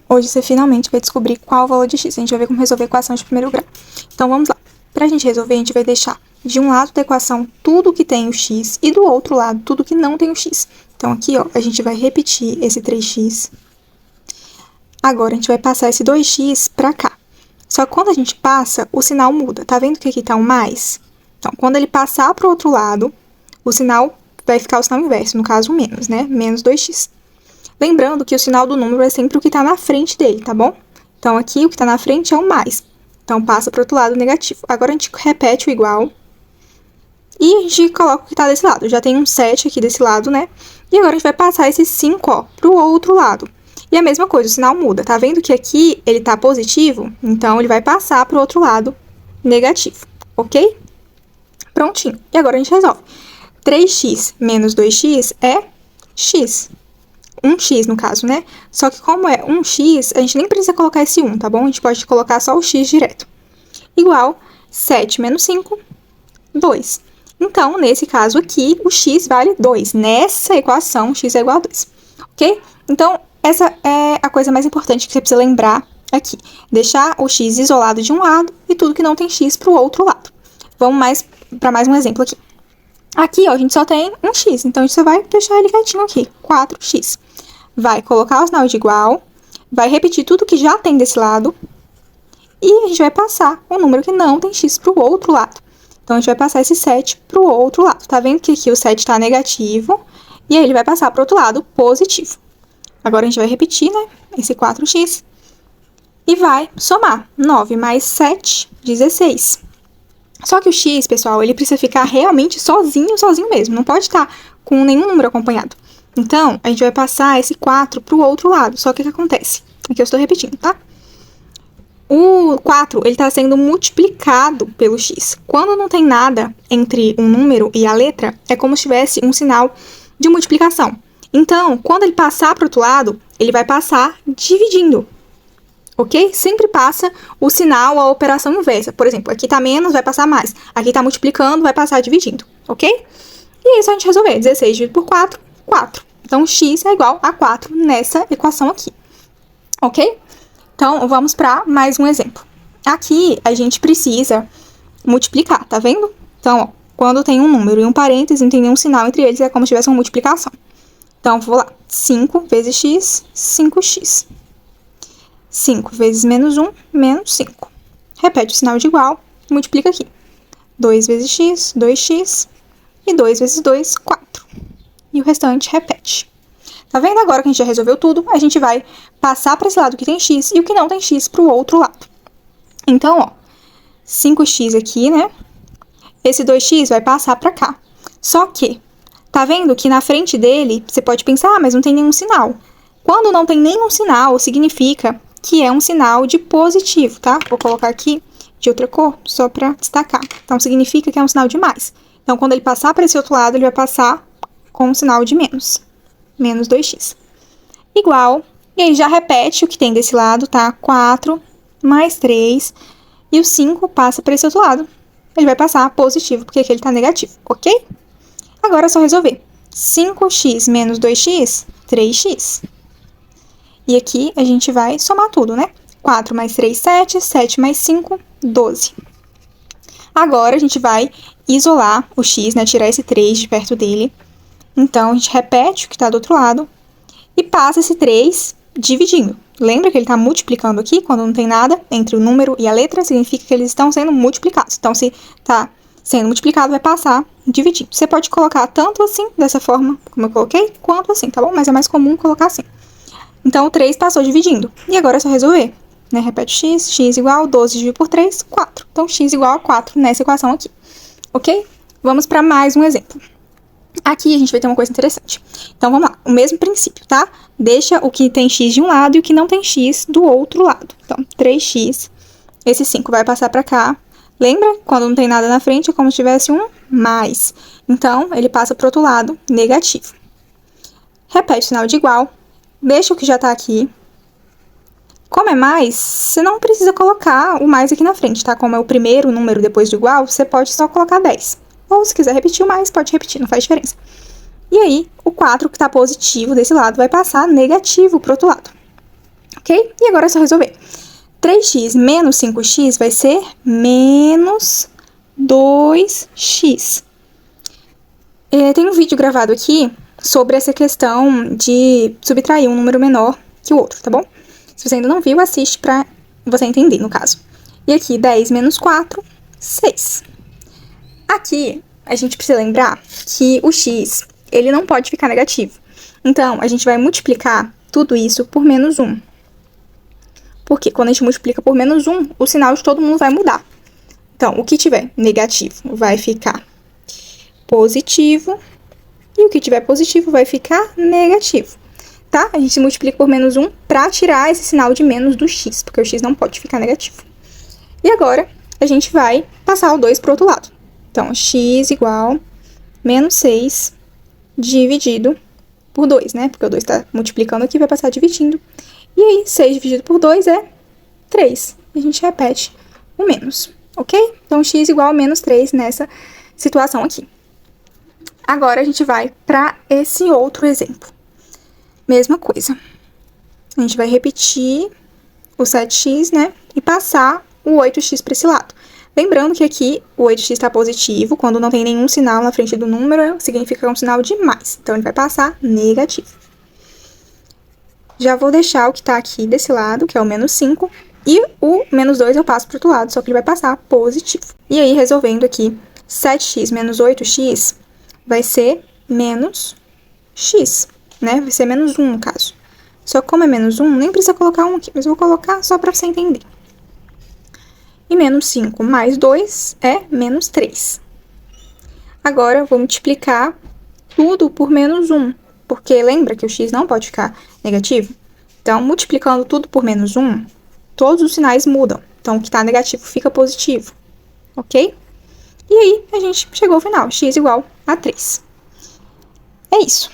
Hoje você finalmente vai descobrir qual o valor de x. A gente vai ver como resolver a equação de primeiro grau. Então, vamos lá. Para a gente resolver, a gente vai deixar de um lado da equação tudo que tem o x e do outro lado tudo que não tem o x. Então, aqui, ó, a gente vai repetir esse 3x. Agora, a gente vai passar esse 2x para cá. Só que quando a gente passa, o sinal muda. Tá vendo que aqui tá um mais? Então, quando ele passar para o outro lado, o sinal vai ficar o sinal inverso, no caso, o menos, né? Menos 2x. Lembrando que o sinal do número é sempre o que está na frente dele, tá bom? Então, aqui o que está na frente é o mais. Então, passa para o outro lado negativo. Agora, a gente repete o igual. E a gente coloca o que está desse lado. Já tem um 7 aqui desse lado, né? E agora, a gente vai passar esse 5, ó, para o outro lado. E a mesma coisa, o sinal muda. Tá vendo que aqui ele está positivo? Então, ele vai passar para o outro lado negativo, ok? Prontinho. E agora, a gente resolve. 3x menos 2x é x. 1x, no caso, né? Só que como é 1x, a gente nem precisa colocar esse 1, tá bom? A gente pode colocar só o x direto. Igual 7 menos 5, 2. Então, nesse caso aqui, o x vale 2. Nessa equação, x é igual a 2. Ok? Então, essa é a coisa mais importante que você precisa lembrar aqui. Deixar o x isolado de um lado e tudo que não tem x para o outro lado. Vamos para mais um exemplo aqui. Aqui, ó, a gente só tem um x, então a gente só vai deixar ele quietinho aqui, 4x. Vai colocar o sinal de igual, vai repetir tudo que já tem desse lado, e a gente vai passar o número que não tem x para o outro lado. Então, a gente vai passar esse 7 para o outro lado. Tá vendo que aqui o 7 está negativo, e aí ele vai passar para o outro lado positivo. Agora, a gente vai repetir, né, esse 4x, e vai somar 9 mais 7, 16. Só que o x, pessoal, ele precisa ficar realmente sozinho mesmo. Não pode estar com nenhum número acompanhado. Então, a gente vai passar esse 4 para o outro lado. Só que o que acontece? Aqui eu estou repetindo, tá? O 4, ele está sendo multiplicado pelo x. Quando não tem nada entre um número e a letra, é como se tivesse um sinal de multiplicação. Então, quando ele passar para o outro lado, ele vai passar dividindo. Ok? Sempre passa o sinal, a operação inversa. Por exemplo, aqui tá menos, vai passar mais. Aqui tá multiplicando, vai passar dividindo. Ok? E é isso a gente resolver. 16 dividido por 4, 4. Então, x é igual a 4 nessa equação aqui. Ok? Então, vamos para mais um exemplo. Aqui, a gente precisa multiplicar, tá vendo? Então, ó, quando tem um número e um parêntese, não tem nenhum sinal entre eles, é como se tivesse uma multiplicação. Então, vou lá. 5 vezes x, 5x. 5 vezes menos 1, menos 5. Repete o sinal de igual, multiplica aqui. 2 vezes x, 2x. E 2 vezes 2, 4. E o restante repete. Tá vendo agora que a gente já resolveu tudo? A gente vai passar para esse lado que tem x e o que não tem x para o outro lado. Então, ó, 5x aqui, né? Esse 2x vai passar para cá. Só que, tá vendo que na frente dele, você pode pensar, mas não tem nenhum sinal. Quando não tem nenhum sinal, significa que é um sinal de positivo, tá? Vou colocar aqui de outra cor, só para destacar. Então, significa que é um sinal de mais. Então, quando ele passar para esse outro lado, ele vai passar com um sinal de menos. Menos 2x. Igual, e aí já repete o que tem desse lado, tá? 4 mais 3, e o 5 passa para esse outro lado. Ele vai passar positivo, porque aqui ele tá negativo, ok? Agora é só resolver. 5x menos 2x, 3x. E aqui a gente vai somar tudo, né? 4 mais 3, 7. 7 mais 5, 12. Agora, a gente vai isolar o x, né? Tirar esse 3 de perto dele. Então, a gente repete o que está do outro lado e passa esse 3 dividindo. Lembra que ele está multiplicando aqui, quando não tem nada entre o número e a letra, significa que eles estão sendo multiplicados. Então, se está sendo multiplicado, vai passar dividindo. Você pode colocar tanto assim, dessa forma, como eu coloquei, quanto assim, tá bom? Mas é mais comum colocar assim. Então, o 3 passou dividindo. E agora é só resolver, né? Repete x, x igual 12 dividido por 3, 4. Então, x igual a 4 nessa equação aqui. Ok? Vamos para mais um exemplo. Aqui a gente vai ter uma coisa interessante. Então, vamos lá. O mesmo princípio, tá? Deixa o que tem x de um lado e o que não tem x do outro lado. Então, 3x. Esse 5 vai passar para cá. Lembra? Quando não tem nada na frente, é como se tivesse um mais. Então, ele passa para o outro lado, negativo. Repete o sinal de igual. Deixa o que já tá aqui. Como é mais, você não precisa colocar o mais aqui na frente, tá? Como é o primeiro número depois do igual, você pode só colocar 10. Ou se quiser repetir o mais, pode repetir, não faz diferença. E aí, o 4 que tá positivo desse lado vai passar negativo pro outro lado. ok? E agora é só resolver. 3x menos 5x vai ser menos 2x. Tem um vídeo gravado aqui sobre essa questão de subtrair um número menor que o outro, tá bom? Se você ainda não viu, assiste pra você entender, no caso. E aqui, 10 menos 4, 6. Aqui, a gente precisa lembrar que o x, ele não pode ficar negativo. Então, a gente vai multiplicar tudo isso por menos 1. Porque quando a gente multiplica por menos 1, o sinal de todo mundo vai mudar. Então, o que tiver negativo vai ficar positivo. E o que tiver positivo vai ficar negativo. Tá? A gente multiplica por menos 1 para tirar esse sinal de menos do x, porque o x não pode ficar negativo. E agora, a gente vai passar o 2 para o outro lado. Então, x igual menos 6 dividido por 2, né? Porque o 2 está multiplicando aqui, vai passar dividindo. E aí, 6 dividido por 2 é 3. E a gente repete o menos, ok? Então, x igual a menos 3 nessa situação aqui. Agora, a gente vai para esse outro exemplo. Mesma coisa. A gente vai repetir o 7x, né? E passar o 8x para esse lado. Lembrando que aqui o 8x está positivo, quando não tem nenhum sinal na frente do número, significa que é um sinal de mais. Então, ele vai passar negativo. Já vou deixar o que está aqui desse lado, que é o menos 5, e o menos 2 eu passo para o outro lado, só que ele vai passar positivo. E aí, resolvendo aqui, 7x menos 8x vai ser menos x, né? Vai ser menos 1 no caso. Só que como é menos 1, nem precisa colocar 1 aqui, mas eu vou colocar só para você entender. E menos 5 mais 2 é menos 3. Agora, eu vou multiplicar tudo por menos 1, porque lembra que o x não pode ficar negativo? Então, multiplicando tudo por menos 1, todos os sinais mudam. Então, o que está negativo fica positivo, ok? E aí, a gente chegou ao final, x igual a 3. É isso.